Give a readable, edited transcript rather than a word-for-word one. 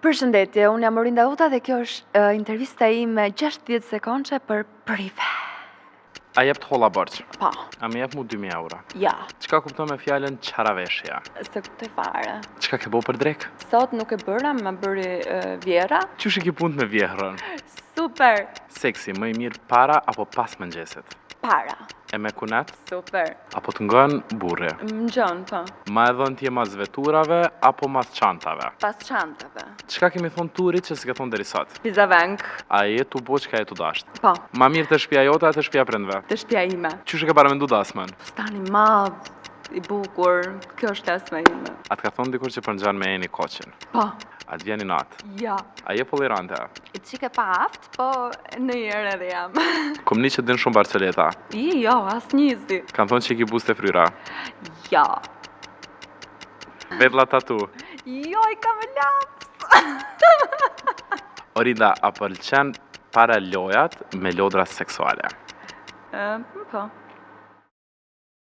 Përshëndetje, unë jam Orinda Uta dhe kjo është intervista ime 60 sekondë për prive. A jep të holla borç? Po. A më jep mu 2.000 euro? Ja. Çka kupton me fjalën qaraveshja? Se kuptoj fare. Çka ke bo për drek? Sot nuk e bëra, më bëri Vjera. Qysh e ki punë me vjehrën? Super. Seksi, më i mirë para apo pas mëngjesit? Para. E me kunet? Super. Apo të ngën burri? Më gjën, po. Ma e dhën t'je mas veturave apo mas çantave? Pas çantave. Çka kemi thonë turit që s'ke thonë deri sot? Pizavenk. A je tu bo çka je tu dasht? Po. Ma mirë të shtëpia jote a të shtëpia prindve? Të shtëpia ime. Qysh e ke paramendu dasmën? Fustani madh, i bukur. Kjo është dasma ime. A të ka thonë dikur që përngjan me eni koqin? Po. A të vjeni natë? Ja. A je polirante? I qike pa aft, po në herë edhe jam. Kom një që din shumë Barceleta. Jo, as njëzdi. Kanë thonë që i ki buste fryra. Ja. Vedla tatu. Jo, i kam e laps. Orinda, a pëlqen para lojat me lodra seksuale? Po.